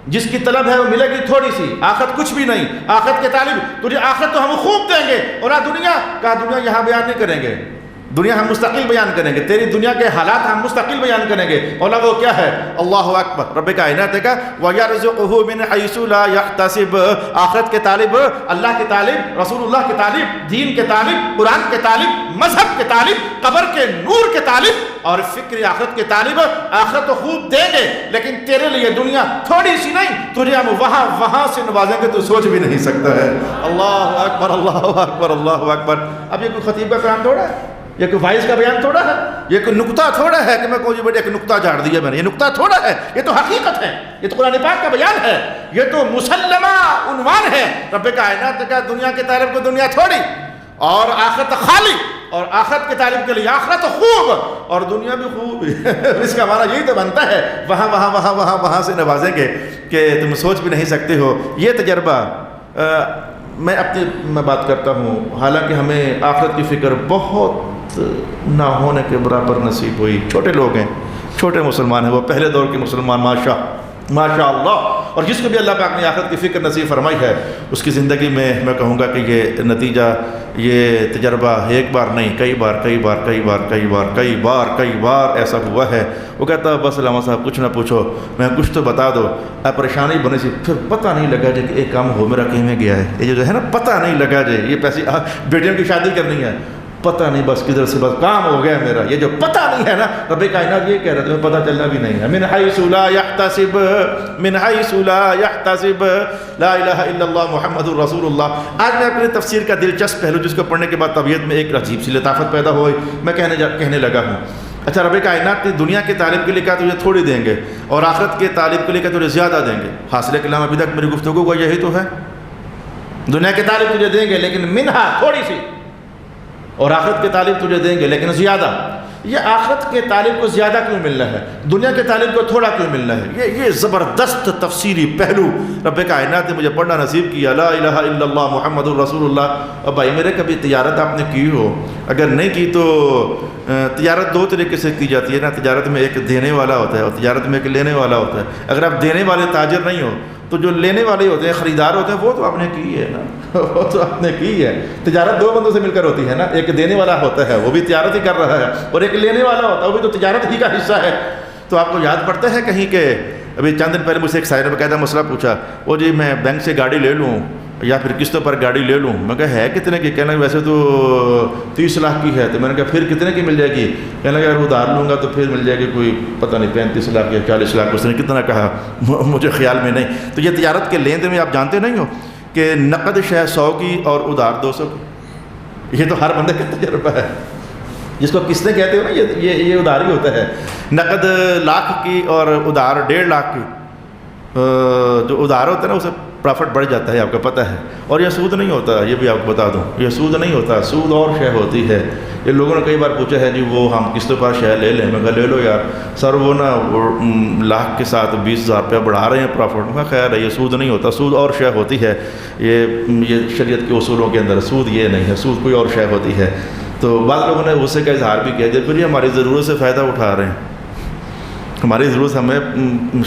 Speaker 1: جس کی طلب ہے وہ ملے گی تھوڑی سی، آخرت کچھ بھی نہیں، آخرت کے طالب تجھے آخرت تو ہم خوب دیں گے، اور دنیا کہا دنیا یہاں بیان نہیں کریں گے، دنیا ہم مستقل بیان کریں گے، تیری دنیا کے حالات ہم مستقل بیان کریں گے۔ مولا وہ کیا ہے، اللہ اکبر، رب کائنات کا وَيَرْزُقُهُ مِنْ حَيْثُ لَا يَحْتَسِبُ، آخرت کے طالب، اللہ کے طالب، رسول اللہ کے طالب، دین کے طالب، قرآن کے طالب، مذہب کے طالب، قبر کے نور کے طالب اور فکر آخرت کے طالب، آخرت تو خوب دیں گے لیکن تیرے لیے دنیا تھوڑی سی نہیں، تجھے ہم وہاں سے نوازیں گے تو سوچ بھی نہیں سکتا ہے۔ اللہ اکبر اللہ اکبر اللہ اکبر۔ اب یہ کوئی خطیب کا کلام تھوڑا ہے، یہ کوئی وائز کا بیان تھوڑا ہے، یہ کوئی نکتہ تھوڑا ہے کہ میں کوئی بڑے ایک نکتہ جھاڑ دیا میں نے، یہ نکتہ تھوڑا ہے، یہ تو حقیقت ہے، یہ تو قرآن پاک کا بیان ہے، یہ تو مسلمہ عنوان ہے۔ رب کائنات کا دنیا کے طالب کو دنیا تھوڑی اور آخرت خالی، اور آخرت کے طالب کے لیے آخرت خوب اور دنیا بھی خوب، اس کا معنی یہی تو بنتا ہے، وہاں سے نوازیں گے کہ تم سوچ بھی نہیں سکتے ہو۔ یہ تجربہ میں اپنی بات کرتا ہوں، حالانکہ ہمیں آخرت کی فکر بہت نہ ہونے کے برابر نصیب ہوئی، چھوٹے لوگ ہیں، چھوٹے مسلمان ہیں، وہ پہلے دور کے مسلمان، ماشاء اللہ، اور جس کو بھی اللہ پاک نے آخرت کی فکر نصیب فرمائی ہے اس کی زندگی میں کہوں گا کہ یہ نتیجہ، یہ تجربہ ایک بار نہیں، کئی بار ایسا ہوا ہے۔ وہ کہتا ہے بس علامہ صاحب کچھ نہ پوچھو، میں کچھ تو بتا دو، اب پریشانی بنے سی، پھر پتہ نہیں لگا جی کہ ایک کام ہو میرا کہیں میں گیا ہے، یہ جو ہے نا پتہ نہیں لگا جی، یہ پیسے بیٹیوں کی شادی کرنی ہے، پتہ نہیں بس کدھر سے بس کام ہو گیا میرا، یہ جو پتہ نہیں ہے نا، رب کائنات یہ کہہ رہے تھے پتہ چلنا بھی نہیں ہے، من حیث لا یحتسب لا الہ الا اللہ محمد الرسول اللہ۔ آج میں اپنی تفسیر کا دلچسپ پہلو جس کو پڑھنے کے بعد طبیعت میں ایک عجیب سی لطافت پیدا ہوئی، میں کہنے لگا ہوں، اچھا رب کائنات نے دنیا کے طالب کے لیے کہا تجھے تھوڑی دیں گے اور آخرت کے طالب کے لیے کہا تجھے زیادہ دیں گے۔ حاصل کلام ابھی تک میری گفتگو کا یہی تو ہے، دنیا کے طالب تجھے دیں گے لیکن منہا تھوڑی سی، اور آخرت کے طالب تجھے دیں گے لیکن زیادہ۔ یہ آخرت کے طالب کو زیادہ کیوں ملنا ہے، دنیا کے طالب کو تھوڑا کیوں ملنا ہے، یہ زبردست تفسیری پہلو رب کائنات نے مجھے پڑھنا نصیب کیا۔ لا الہ الا اللہ محمد الرسول اللہ۔ اب بھائی میرے کبھی تجارت آپ نے کی ہو، اگر نہیں کی تو تجارت دو طریقے سے کی جاتی ہے نا، تجارت میں ایک دینے والا ہوتا ہے اور تجارت میں ایک لینے والا ہوتا ہے۔ اگر آپ دینے والے تاجر نہیں ہو تو جو لینے والے ہوتے ہیں، خریدار ہوتے ہیں، وہ تو آپ نے کی ہے نا، وہ تو آپ نے کی ہے۔ تجارت دو بندوں سے مل کر ہوتی ہے نا، ایک دینے والا ہوتا ہے وہ بھی تجارت ہی کر رہا ہے، اور ایک لینے والا ہوتا ہے وہ بھی تو تجارت ہی کا حصہ ہے۔ تو آپ کو یاد پڑتا ہے کہیں کہ ابھی چند دن پہلے مجھ سے ایک سائر نے باقاعدہ مسئلہ پوچھا، وہ جی میں بینک سے گاڑی لے لوں یا پھر قسطوں پر گاڑی لے لوں؟ میں کہا ہے کتنے کی؟ کہنے لگا ویسے تو 30 لاکھ کی ہے۔ تو میں نے کہا پھر کتنے کی مل جائے گی؟ کہنے لگا اگر ادھار لوں گا تو پھر مل جائے گی کوئی پتہ نہیں 35 لاکھ یا 40 لاکھ، اس نے کتنا کہا مجھے خیال میں نہیں۔ تو یہ تجارت کے لین دین میں آپ جانتے نہیں ہو کہ نقد شے 100 کی اور ادھار 200 کی، یہ تو ہر بندے کا تجربہ ہے۔ جس کو قسطیں کہتے ہو نا، یہ ادھاری ہوتا ہے. نقد 1,00,000 کی اور ادھار 1.5 کی. جو ادھار ہوتا ہے نا اسے پرافٹ بڑھ جاتا ہے، آپ کو پتہ ہے. اور یہ سود نہیں ہوتا، یہ بھی آپ کو بتا دوں، یہ سود نہیں ہوتا. سود اور شے ہوتی ہے. یہ لوگوں نے کئی بار پوچھا ہے جی وہ ہم قسطوں پر شے لے لیں. میں کہا لے لو یار سر، وہ نا 1,00,000 کے ساتھ 20,000 روپیہ بڑھا رہے ہیں پرافٹ. میں خیر ہے، یہ سود نہیں ہوتا. سود اور شے ہوتی ہے. یہ شریعت کے اصولوں کے اندر سود یہ نہیں ہے، سود کوئی اور شے ہوتی ہے. تو بعض لوگوں نے غصے کا اظہار بھی کیا، دیکھو جی ہماری ضرورت سے فائدہ اٹھا رہے ہیں. ہماری ضرورت، ہمیں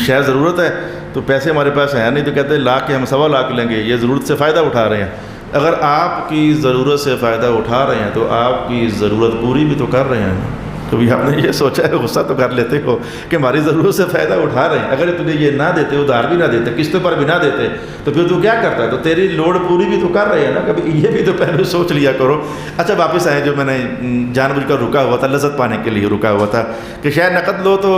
Speaker 1: شے ضرورت ہے تو پیسے ہمارے پاس ہیں نہیں، تو کہتے ہیں 1,00,000 کے ہم 1,25,000 لیں گے. یہ ضرورت سے فائدہ اٹھا رہے ہیں. اگر آپ کی ضرورت سے فائدہ اٹھا رہے ہیں تو آپ کی ضرورت پوری بھی تو کر رہے ہیں. کبھی آپ نے یہ سوچا ہے؟ غصہ تو کر لیتے ہو کہ ہماری ضرورت سے فائدہ اٹھا رہے ہیں. اگر تجھے یہ نہ دیتے، ادھار بھی نہ دیتے، قسطوں پر بھی نہ دیتے، تو پھر تو کیا کرتا ہے؟ تو تیری لوڑ پوری بھی تو کر رہے ہیں نا. کبھی یہ بھی تو پہلے سوچ لیا کرو. اچھا واپس آئے، جو میں نے جان بوجھ کر رکا ہوا تھا، لذت پانے کے لیے رکا ہوا تھا کہ شاید نقد لو تو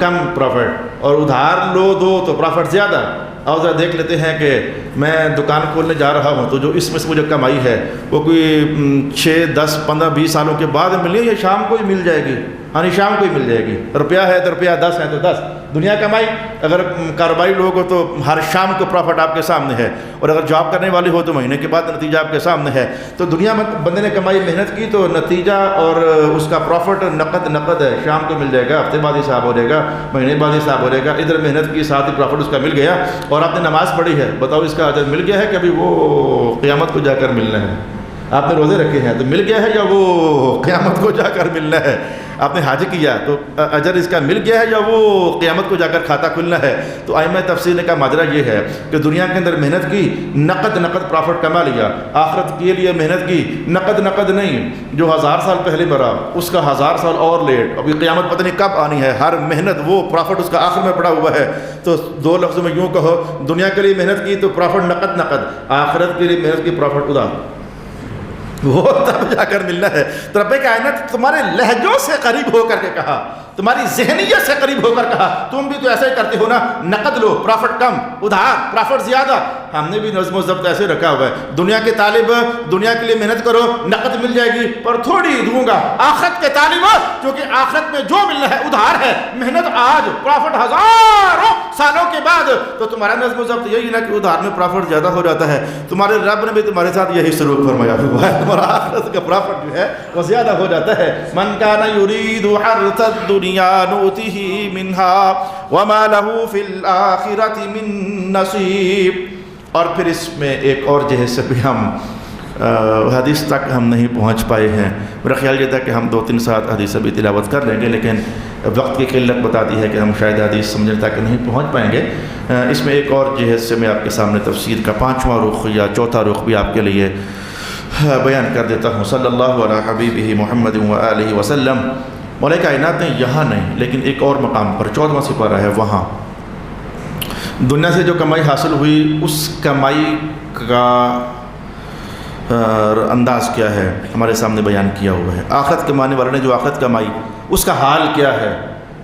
Speaker 1: کم پروفٹ اور ادھار لو دو تو پروفٹ زیادہ. اور ذرا دیکھ لیتے ہیں کہ میں دکان کھولنے جا رہا ہوں تو جو اس میں سے مجھے کمائی ہے وہ کوئی 6 10 15 20 سالوں کے بعد ملے یا شام کو ہی مل جائے گی. ہاں شام کو ہی مل جائے گی. روپیہ ہے تو روپیہ 10 ہے تو 10. دنیا کمائی اگر کاروباری لوگ ہو تو ہر شام کو پروفٹ آپ کے سامنے ہے، اور اگر جاب کرنے والی ہو تو مہینے کے بعد نتیجہ آپ کے سامنے ہے. تو دنیا میں بندے نے کمائی محنت کی تو نتیجہ اور اس کا پروفٹ نقد ہے. شام کو مل جائے گا، ہفتے بعد حساب ہو جائے گا، مہینے بعد حساب ہو جائے گا. ادھر محنت کی ساتھ ہی پروفٹ اس کا مل گیا. اور آپ نے نماز پڑھی ہے، بتاؤ اس کا اجر مل گیا ہے کہ ابھی وہ قیامت کو جا کر ملنا ہے؟ آپ نے روزے رکھے ہیں تو مل گیا ہے یا وہ قیامت کو جا کر ملنا ہے؟ آپ نے حج کیا تو اجر اس کا مل گیا ہے یا وہ قیامت کو جا کر کھاتا کھلنا ہے؟ تو ائمہ تفسیر نے کا ماجرا یہ ہے کہ دنیا کے اندر محنت کی، نقد پرافٹ کما لیا. آخرت کے لیے محنت کی، نقد نہیں. جو 1000 سال پہلے مرا اس کا 1000 سال اور لیٹ. ابھی قیامت پتہ نہیں کب آنی ہے. ہر محنت وہ پرافٹ اس کا آخر میں پڑا ہوا ہے. تو 2 لفظوں میں یوں کہو، دنیا کے لیے محنت کی تو پرافٹ نقد، آخرت کے لیے محنت کی پرافٹ ادھار. وہ تب جا کر ملنا ہے. تو رب کائنات تمہارے لہجوں سے قریب ہو کر کے کہا، تمہاری ذہنیت سے قریب ہو کر کہا تم بھی تو ایسا ہی کرتے ہو نا، نقد لو پرافٹ کم، ادھار پرافٹ زیادہ. ہم نے بھی نظم و ضبط ایسے رکھا ہوا ہے. دنیا کے طالب دنیا کے لیے محنت کرو، نقد مل جائے گی پر تھوڑی دوں گا. آخرت کے طالب کیونکہ آخرت میں جو ملنا ہے ادھار ہے، محنت آج پرافٹ ہزاروں سالوں کے بعد. تو تمہارا نظم و ضبط یہی نا کہ ادھار میں پرافٹ زیادہ ہو جاتا ہے. تمہارے رب نے بھی تمہارے ساتھ یہی سلوک فرمایا ہوا ہے. تمہارا آخرت کا پرافٹ جو ہے وہ زیادہ ہو جاتا ہے. من کان یرید حرث الدنیا نؤتہ منها وما له فی الآخرۃ من نصیب. اور پھر اس میں ایک اور جہت سے بھی ہم حدیث تک ہم نہیں پہنچ پائے ہیں. میرا خیال یہ تھا کہ ہم 2-3 ساتھ حدیث بھی تلاوت کر لیں گے، لیکن وقت کی قلت بتاتی ہے کہ ہم شاید حدیث سمجھنے تک نہیں پہنچ پائیں گے. اس میں ایک اور جہت سے میں آپ کے سامنے تفسیر کا 5واں رخ یا 4تھا رخ بھی آپ کے لیے بیان کر دیتا ہوں. صلی اللہ علی حبیبہ محمد وآلہ وسلم. مولا کائنات نے یہاں نہیں لیکن ایک اور مقام پر 14واں سپارہ ہے، وہاں دنیا سے جو کمائی حاصل ہوئی اس کمائی کا انداز کیا ہے ہمارے سامنے بیان کیا ہوا ہے. آخرت کمانے والے نے جو آخرت کمائی اس کا حال کیا ہے.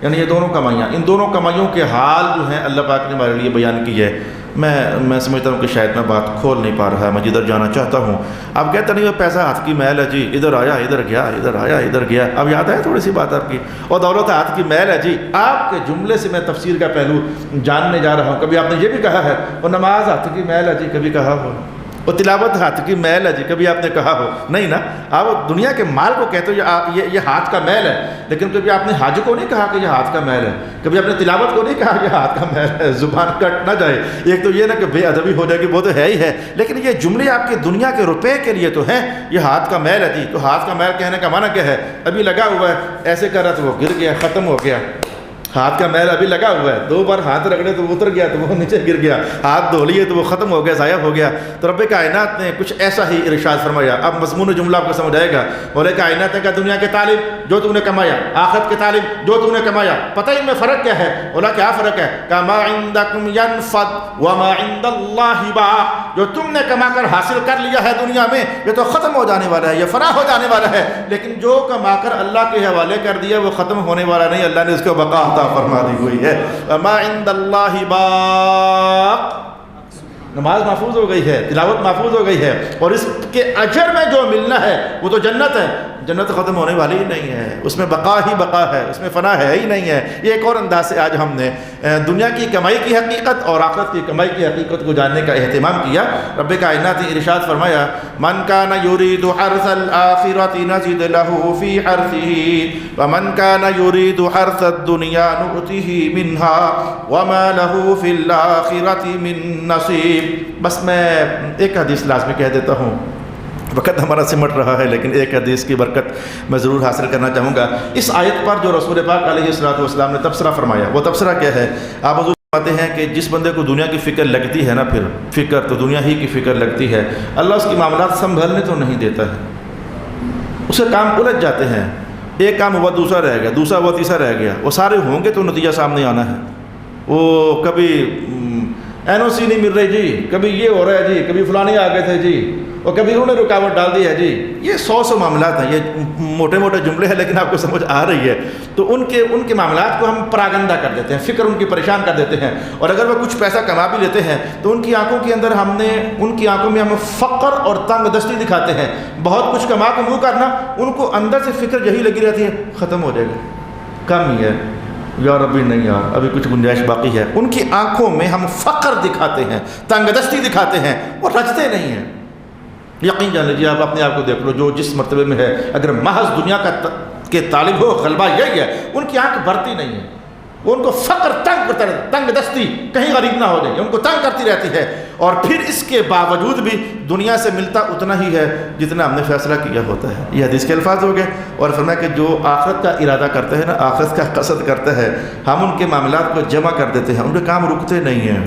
Speaker 1: یعنی یہ دونوں کمائیاں، ان دونوں کمائیوں کے حال جو ہیں اللہ پاک نے ہمارے لیے بیان کی ہے. میں سمجھتا ہوں کہ شاید میں بات کھول نہیں پا رہا، میں جدھر جانا چاہتا ہوں. آپ کہتے نہیں وہ پیسہ ہاتھ کی میل ہے جی، ادھر آیا ادھر گیا، ادھر آیا ادھر گیا. اب یاد ہے تھوڑی سی بات آپ کی. اور دولت ہاتھ کی میل ہے جی. آپ کے جملے سے میں تفسیر کا پہلو جاننے جا رہا ہوں. کبھی آپ نے یہ بھی کہا ہے اور نماز ہاتھ کی میل ہے جی، کبھی کہا ہو. وہ تلاوت ہاتھ کی میل ہے جی، کبھی آپ نے کہا ہو. نہیں نا، آپ دنیا کے مال کو کہتے ہو یہ ہاتھ کا میل ہے، لیکن کبھی آپ نے حج کو نہیں کہا کہ یہ ہاتھ کا میل ہے. کبھی آپ نے تلاوت کو نہیں کہا کہ ہاتھ کا میل ہے. زبان کٹ نہ جائے. ایک تو یہ نا کہ بے ادبی ہو جائے گی، وہ تو ہے ہی ہے، لیکن یہ جملے آپ کے دنیا کے روپے کے لیے تو ہیں. یہ ہاتھ کا میل ہے جی. تو ہاتھ کا میل کہنے کا معنی کیا ہے؟ ابھی لگا ہوا ہے، ایسے کر رہا تو وہ گر گیا، ختم ہو گیا. ہاتھ کا میل ابھی لگا ہوا ہے، 2 بار ہاتھ رگڑے تو وہ اتر گیا، تو وہ نیچے گر گیا. ہاتھ دھو لیے تو وہ ختم ہو گیا، ضائع ہو گیا. تو رب کائنات نے کچھ ایسا ہی ارشاد فرمایا. اب مضمون جملہ آپ کو سمجھ آئے گا. مولا کائنات نے کہا دنیا کے طالب جو تم نے کمایا، آخرت کے طالب جو تم نے کمایا، پتہ ان میں فرق کیا ہے؟ بولا کیا فرق ہے؟ کہ ما عندکم ینفد وما عند اللہ باق. جو تم نے کما کر حاصل کر لیا ہے دنیا میں یہ تو ختم ہو جانے والا ہے، یہ فنا ہو جانے والا ہے. لیکن جو کما کر اللہ کے حوالے کر دیا وہ ختم ہونے والا نہیں، اللہ نے اس کو بقا عطا فرما دی ہوئی ہے. وما عند اللہ باق نماز محفوظ ہو گئی ہے، تلاوت محفوظ ہو گئی ہے، اور اس کے اجر میں جو ملنا ہے وہ تو جنت ہے۔ جنت ختم ہونے والی ہی نہیں ہے، اس میں بقا ہی بقا ہے، اس میں فنا ہے ہی نہیں ہے۔ یہ ایک اور انداز سے آج ہم نے دنیا کی کمائی کی حقیقت اور آخرت کی کمائی کی حقیقت کو جاننے کا اہتمام کیا۔ رب کائنات نے ارشاد فرمایا، من کان یرید حرث الآخرۃ نزد له فی حرثه ومن کان یرید حرث الدنیا نؤتہ منها وما له فی الآخرۃ من نصیب۔ بس میں ایک حدیث لازمی کہہ دیتا ہوں، وقت ہمارا سمٹ رہا ہے، لیکن ایک حدیث کی برکت میں ضرور حاصل کرنا چاہوں گا۔ اس آیت پر جو رسول پاک علیہ الصلوۃ والسلام نے تبصرہ فرمایا، وہ تبصرہ کیا ہے؟ آپ حضور فرماتے ہیں کہ جس بندے کو دنیا کی فکر لگتی ہے نا، پھر فکر تو دنیا ہی کی فکر لگتی ہے، اللہ اس کی معاملات سنبھلنے تو نہیں دیتا ہے، اسے کام الجھ جاتے ہیں، ایک کام ہوا دوسرا رہ گیا، دوسرا ہوا تیسرا رہ گیا، وہ سارے ہوں گے تو نتیجہ سامنے آنا ہے۔ وہ کبھی این او سی نہیں مل رہی جی، کبھی یہ ہو رہا ہے جی، کبھی فلانے آ گئے تھے جی، اور کبھی انہوں نے رکاوٹ ڈال دی ہے جی۔ یہ سو معاملات ہیں، یہ موٹے موٹے جملے ہیں لیکن آپ کو سمجھ آ رہی ہے۔ تو ان کے معاملات کو ہم پراگندہ کر دیتے ہیں، فکر ان کی پریشان کر دیتے ہیں، اور اگر وہ کچھ پیسہ کما بھی لیتے ہیں تو ان کی آنکھوں کے اندر ان کی آنکھوں میں ہم فقر اور تنگ دستی دکھاتے ہیں۔ بہت کچھ کما کے منہ کرنا، ان کو اندر سے فکر یہی لگی رہتی ہے، ختم ہو جائے گا، کم ہی ہے یار، ابھی نہیں یار، ابھی کچھ گنجائش باقی ہے۔ ان کی آنکھوں میں ہم فقر دکھاتے ہیں، تنگ دستی دکھاتے ہیں، اور رچتے نہیں ہیں۔ یقین جان لیجیے، آپ اپنے آپ کو دیکھ لو، جو جس مرتبے میں ہے، اگر محض دنیا کے طالب ہو، غلبہ یہی ہے، ان کی آنکھ بھرتی نہیں ہے، ان کو فقر تنگ دستی کہیں غریب نہ ہو جائے، ان کو تنگ کرتی رہتی ہے، اور پھر اس کے باوجود بھی دنیا سے ملتا اتنا ہی ہے جتنا ہم نے فیصلہ کیا ہوتا ہے۔ یہ حدیث کے الفاظ ہو گئے، اور فرمایا کہ جو آخرت کا ارادہ کرتے ہیں نا، آخرت کا قصد کرتا ہے، ہم ان کے معاملات کو جمع کر دیتے ہیں، ان کے کام رکتے نہیں ہیں۔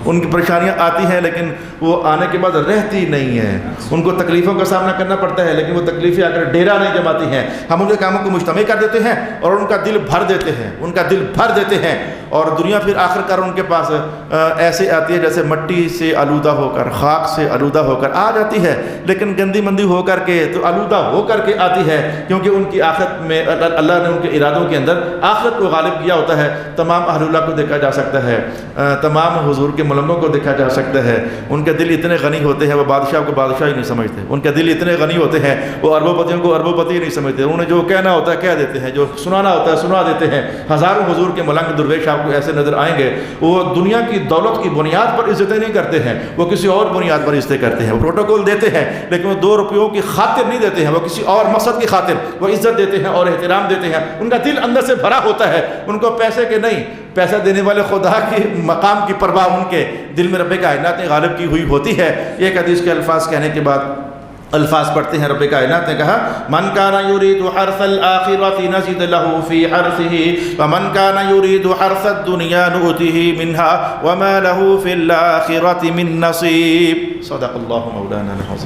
Speaker 1: ان کی پریشانیاں آتی ہیں لیکن وہ آنے کے بعد رہتی نہیں ہیں، ان کو تکلیفوں کا سامنا کرنا پڑتا ہے لیکن وہ تکلیفیں آ کر ڈیرا نہیں جماتی ہیں۔ ہم ان کے کاموں کو مجتمع کر دیتے ہیں اور ان کا دل بھر دیتے ہیں، اور دنیا پھر آخر کار ان کے پاس ایسے آتی ہے جیسے مٹی سے آلودہ ہو کر، خاک سے آلودہ ہو کر آ جاتی ہے، لیکن گندی مندی ہو کر کے، تو آلودہ ہو کر کے آتی ہے، کیونکہ ان کی آخرت میں اللہ نے ان کے ارادوں کے اندر آخرت کو غالب کیا ہوتا ہے۔ تمام اہل اللہ کو دیکھا جا سکتا ہے، تمام حضور کے ملنگوں کو دیکھا جا سکتا ہے، ان کے دل اتنے غنی ہوتے ہیں وہ بادشاہ کو بادشاہ ہی نہیں سمجھتے، ان کے دل اتنے غنی ہوتے ہیں وہ اربوں پتیوں کو اربوں پتی ہی نہیں سمجھتے، انہیں جو کہنا ہوتا ہے کہہ دیتے ہیں، جو سنانا ہوتا ہے سنا دیتے ہیں۔ ہزاروں حضور کے ملنگ درویش آپ کو ایسے نظر آئیں گے، وہ دنیا کی دولت کی بنیاد پر عزتیں نہیں کرتے ہیں، وہ کسی اور بنیاد پر عزتیں کرتے ہیں۔ وہ پروٹوکول دیتے ہیں لیکن وہ 2 روپیوں کی خاطر نہیں دیتے ہیں، وہ کسی اور مقصد کی خاطر وہ عزت دیتے ہیں اور احترام دیتے ہیں۔ ان کا دل اندر سے بھرا ہوتا ہے، ان کو پیسے کے نہیں، پیسہ دینے والے خدا کے مقام کی پرواہ ان کے دل میں رب کائنات نے غالب کی ہوئی ہوتی ہے۔ ایک حدیث کے الفاظ کہنے کے بعد الفاظ پڑھتے ہیں، رب کائنات نے کہا، من کان یرید حرث الآخرۃ نزد له فی حرثه ومن کان یرید حرث الدنیا نؤتہ منها وما له فی الآخرۃ من نصیب۔ صدق اللہ مولانا العظیم۔